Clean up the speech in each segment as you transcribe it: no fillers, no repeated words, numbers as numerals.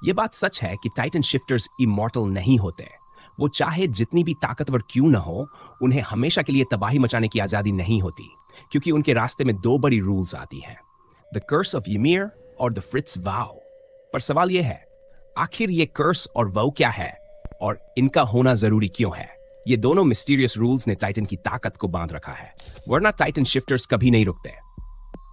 ये बात सच है कि टाइटन शिफ्टर्स इमॉर्टल नहीं होते। वो चाहे जितनी भी ताकतवर क्यों न हो, उन्हें हमेशा के लिए तबाही मचाने की आजादी नहीं होती, क्योंकि उनके रास्ते में दो बड़ी रूल्स आती हैं, द कर्स ऑफ ymir और द फ्रिट्ज वाव। पर सवाल यह है, आखिर ये कर्स और वाव क्या है और इनका होना जरूरी क्यों है? ये दोनों मिस्टीरियस रूल्स ने टाइटन की ताकत को बांध रखा है, वरना टाइटन शिफ्टर्स कभी नहीं रुकते।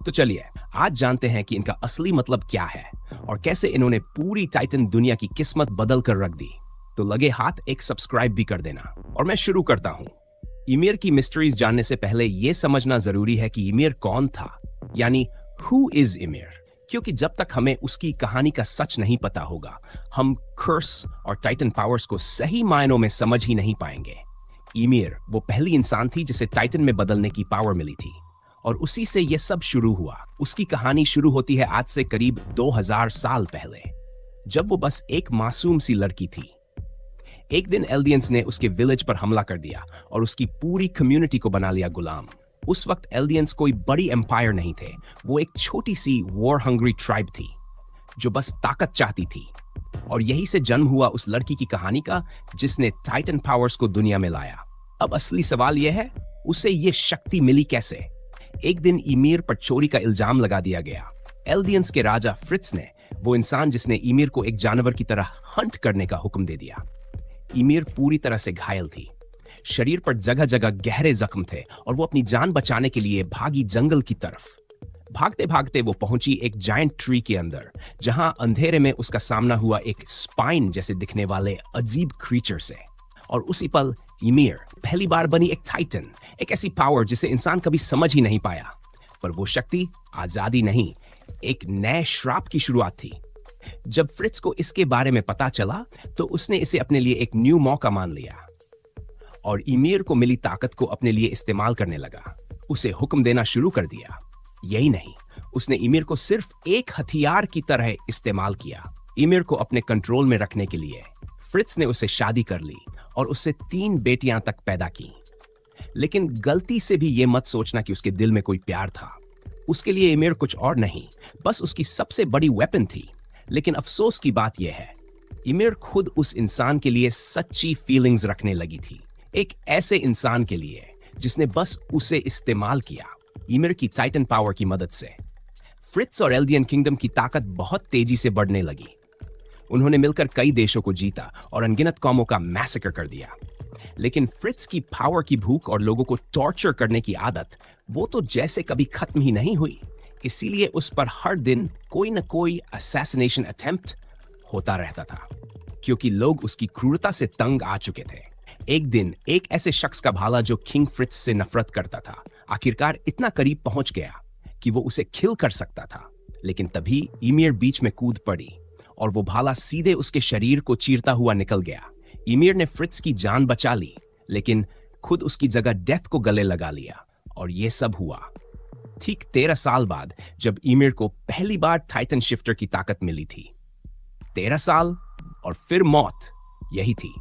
तो चलिए आज जानते हैं कि इनका असली मतलब क्या है और कैसे इन्होंने पूरी टाइटन दुनिया की किस्मत बदल कर रख दी। तो लगे हाथ एक सब्सक्राइब भी कर देना और मैं शुरू करता हूं। ymir की मिस्ट्रीज जानने से पहले यह समझना जरूरी है कि ymir कौन था, यानी हु इज ymir, क्योंकि जब तक हमें उसकी कहानी का सच नहीं पता होगा, हम कर्स और टाइटन पावर्स को सही मायनों में समझ ही नहीं पाएंगे। ymir वो पहली इंसान थी जिसे टाइटन में बदलने की पावर मिली थी और उसी से यह सब शुरू हुआ। उसकी कहानी शुरू होती है आज से करीब 2000 साल पहले, जब वो बस एक मासूम सी लड़की थी। एक दिन एल्डियंस ने उसके विलेज पर हमला कर दिया और उसकी पूरी कम्युनिटी को बना लिया गुलाम। उस वक्त एल्डियंस कोई बड़ी एम्पायर नहीं थे, वो एक छोटी सी वॉर हंग्री ट्राइब थी जो बस ताकत चाहती थी। और यही से जन्म हुआ उस लड़की की कहानी का, जिसने टाइटन पावर्स को दुनिया में लाया। अब असली सवाल यह है, उसे ये शक्ति मिली कैसे? एक दिन ymir पर चोरी का इल्जाम लगा दिया गया। एल्डियंस के राजा फ्रिट्ज ने, वो इंसान जिसने ymir को एक जानवर की तरह हंट करने का हुक्म दे दिया। ymir पूरी तरह से घायल थी, शरीर पर जगह जगह गहरे जख्म थे और वो अपनी जान बचाने के लिए भागी जंगल की तरफ। भागते भागते वो पहुंची एक जायंट ट्री के अंदर, जहां अंधेरे में उसका सामना हुआ एक स्पाइन जैसे दिखने वाले अजीब क्रीचर से। और उसी पल ymir पहली बार बनी एक टाइटन, एक ऐसी पावर जिसे इंसान कभी समझ ही नहीं पाया। पर वो शक्ति आजादी नहीं, एक नए श्राप की शुरुआत थी। जब फ्रिट्ज को इसके बारे में पता चला तो उसने इसे अपने लिए एक न्यू मौका मान लिया और ymir को मिली ताकत को अपने लिए इस्तेमाल करने लगा। उसे हुक्म देना शुरू कर दिया। यही नहीं, उसने ymir को सिर्फ एक हथियार की तरह इस्तेमाल किया। ymir को अपने कंट्रोल में रखने के लिए फ्रिट्ज ने उससे शादी कर ली और उससे 3 बेटियां तक पैदा की। लेकिन गलती से भी ये मत सोचना कि उसके दिल में कोई प्यार था। उसके लिए ymir कुछ और नहीं, बस उसकी सबसे बड़ी वेपन थी। लेकिन अफसोस की बात यह है, ymir खुद उस इंसान के लिए सच्ची फीलिंग्स रखने लगी थी, एक ऐसे इंसान के लिए जिसने बस उसे इस्तेमाल किया। ymir की टाइटन पावर की मदद से फ्रिट्ज और एल्डियन किंगडम की ताकत बहुत तेजी से बढ़ने लगी। उन्होंने मिलकर कई देशों को जीता और अनगिनत कौमों का मैसेकर कर दिया। लेकिन फ्रिट्ज की पावर की भूख और लोगों को टॉर्चर करने की आदत, वो तो जैसे कभी खत्म ही नहीं हुई। इसीलिए उस पर हर दिन कोई न कोई असैसिनेशन अटेम्प्ट होता रहता था, क्योंकि लोग उसकी क्रूरता से तंग आ चुके थे। एक दिन एक ऐसे शख्स का भाला जो किंग फ्रिट्ज से नफरत करता था, आखिरकार इतना करीब पहुंच गया कि वो उसे किल कर सकता था। लेकिन तभी ymir बीच में कूद पड़ी और वो भाला सीधे उसके शरीर को चीरता हुआ निकल गया। ymir ने फ्रिट्ज की जान बचा ली, लेकिन खुद उसकी जगह डेथ को गले लगा लिया। और ये सब हुआ ठीक 13 साल बाद, जब ymir को पहली बार टाइटन शिफ्टर की ताकत मिली थी। 13 साल और फिर मौत, यही थी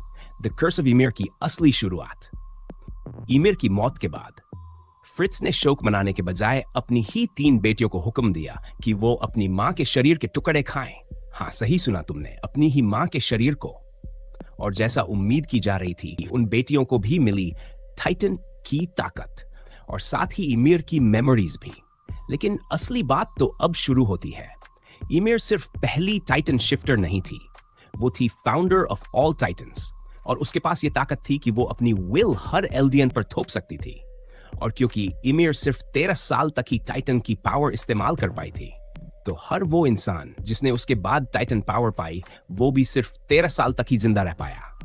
द कर्स ऑफ ymir की असली शुरुआत। ymir की मौत के बाद फ्रिट्ज ने शोक मनाने के बजाय अपनी ही 3 बेटियों को हुक्म दिया कि वो अपनी मां के शरीर के टुकड़े खाएं। हाँ, सही सुना तुमने, अपनी ही मां के शरीर को। और जैसा उम्मीद की जा रही थी, उन बेटियों को भी मिली टाइटन की ताकत और साथ ही ymir की मेमोरीज भी। लेकिन असली बात तो अब शुरू होती है। ymir सिर्फ पहली टाइटन शिफ्टर नहीं थी, वो थी फाउंडर ऑफ ऑल टाइटन्स। और उसके पास ये ताकत थी कि वो अपनी विल हर एल्डियन पर थोप सकती थी। और क्योंकि ymir सिर्फ 13 साल तक ही टाइटन की पावर इस्तेमाल कर पाई थी, तो हर वो इंसान जिसने उसके बाद टाइटन पावर पाई, वो भी सिर्फ 13 साल तक ही जिंदा रह पाया।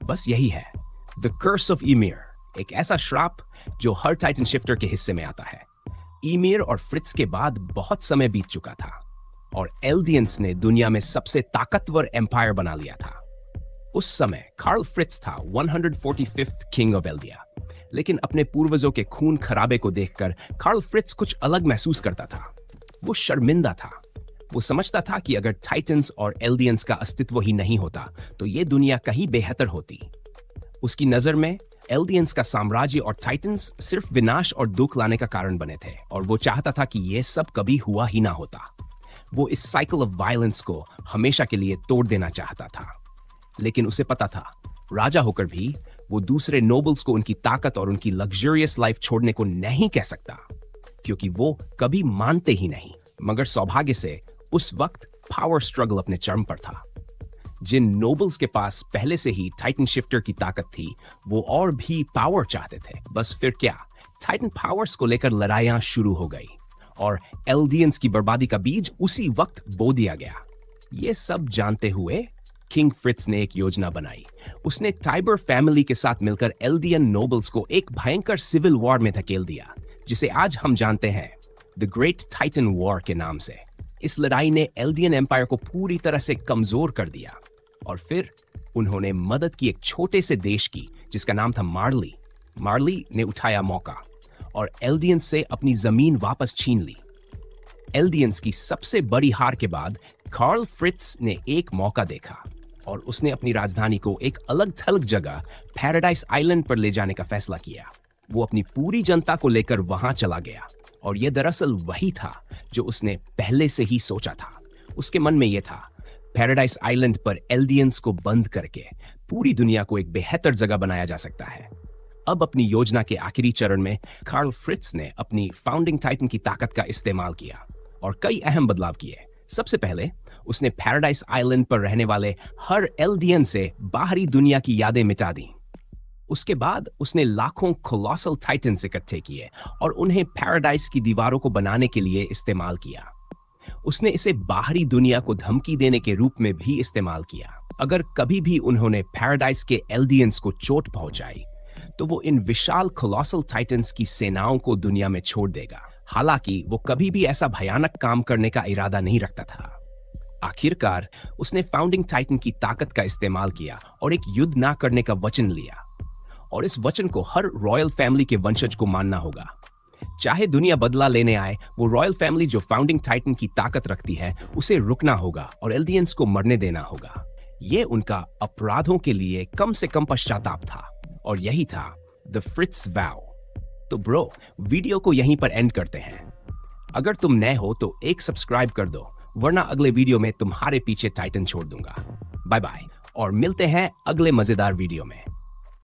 बस यही है द कर्स ऑफ ymir, एक ऐसा श्राप जो हर टाइटन शिफ्टर के हिस्से में आता है। ymir और फ्रिट्ज के बाद बहुत समय बीत चुका था और एल्डियंस ने दुनिया में सबसे ताकतवर एम्पायर बना लिया था। उस समय कार्ल फ्रिट्ज था 145th किंग ऑफ एल्डिया। लेकिन अपने पूर्वजों के खून खराबे को देखकर कार्ल फ्रिट्ज कुछ अलग महसूस करता था। वो शर्मिंदा था। वो समझता था कि अगर टाइटन्स और एल्डियंस का अस्तित्व ही नहीं होता तो ये दुनिया कहीं बेहतर होती। उसकी नजर में एल्डियंस का साम्राज्य और टाइटन्स सिर्फ विनाश और दुख लाने का कारण बने थे और वो चाहता था कि ये सब कभी हुआ ही ना होता। वो इस साइकिल ऑफ वायलेंस को हमेशा के लिए तोड़ देना चाहता था। लेकिन उसे पता था, राजा होकर भी वो दूसरे नोबल्स को उनकी ताकत और उनकी लग्जरियस लाइफ छोड़ने को नहीं कह सकता, क्योंकि वो कभी मानते ही नहीं। मगर सौभाग्य से उस वक्त पावर स्ट्रगल अपने चरम पर था। जिन नोबल्स के पास पहले से ही टाइटन शिफ्टर की ताकत थी, वो और भी पावर चाहते थे। बस फिर क्या, टाइटन पावर्स को लेकर लड़ाइयां शुरू हो गई और एल्डियंस की बर्बादी का बीज उसी वक्त बो दिया गया। ये सब जानते हुए किंग फ्रिट्ज ने एक योजना बनाई। उसने टाइबर फैमिली के साथ मिलकर एल्डियन नोबल्स को एक भयंकर सिविल वॉर में धकेल दिया, जिसे आज हम जानते हैं द ग्रेट टाइटन वॉर के नाम से। इस लड़ाई ने एल्डियन एम्पायर को पूरी तरह से कमजोर कर दिया और फिर उन्होंने मदद की एक छोटे से देश की, जिसका नाम था मार्ली। मार्ली ने उठाया मौका और एल्डियंस से अपनी जमीन वापस छीन ली। एल्डियंस की सबसे बड़ी हार के बाद कार्ल फ्रिट्ज ने एक मौका देखा और उसने अपनी राजधानी को एक अलग थलग जगह पैराडाइज आइलैंड पर ले जाने का फैसला किया। वो अपनी पूरी जनता को लेकर वहां चला गया और यह दरअसल वही था जो उसने पहले से ही सोचा था। उसके मन में यह था, पैराडाइज आइलैंड पर एल्डियंस को बंद करके पूरी दुनिया को एक बेहतर जगह बनाया जा सकता है। अब अपनी योजना के आखिरी चरण में कार्ल फ्रिट्ज ने अपनी फाउंडिंग टाइटन की ताकत का इस्तेमाल किया और कई अहम बदलाव किए। सबसे पहले उसने पैराडाइज आइलैंड पर रहने वाले हर एल्डियन से बाहरी दुनिया की यादें मिटा दी। उसके बाद उसने लाखों कोलोसल टाइटन्स इकट्ठे किए और उन्हें पैराडाइज की दीवारों को बनाने के लिए इस्तेमाल किया। उसने इसे बाहरी दुनिया को धमकी देने के रूप में भी इस्तेमाल किया। अगर कभी भी उन्होंने पैराडाइज के एल्डियंस को चोट पहुंचाई, तो वो इन विशाल कोलोसल टाइटन्स की सेनाओं को दुनिया में छोड़ देगा। हालांकि वो कभी भी ऐसा भयानक काम करने का इरादा नहीं रखता था। आखिरकार उसने फाउंडिंग टाइटन की ताकत का इस्तेमाल किया और एक युद्ध ना करने का वचन लिया, और इस वचन को हर रॉयल फैमिली के वंशज को मानना होगा। चाहे दुनिया बदला लेने आए, वो रॉयल फैमिली जो फाउंडिंग टाइटन की ताकत रखती है, उसे रुकना होगा और एल्डियंस को मरने देना होगा। ये उनका अपराधों के लिए कम से कम पश्चाताप था, और यही था द फ्रिट्ज वॉव। तो ब्रो, वीडियो को यहीं पर एंड करते हैं। अगर तुम नए हो तो एक सब्सक्राइब कर दो, वरना अगले वीडियो में तुम्हारे पीछे टाइटन छोड़ दूंगा। बाय बाय, और मिलते हैं अगले मजेदार वीडियो में।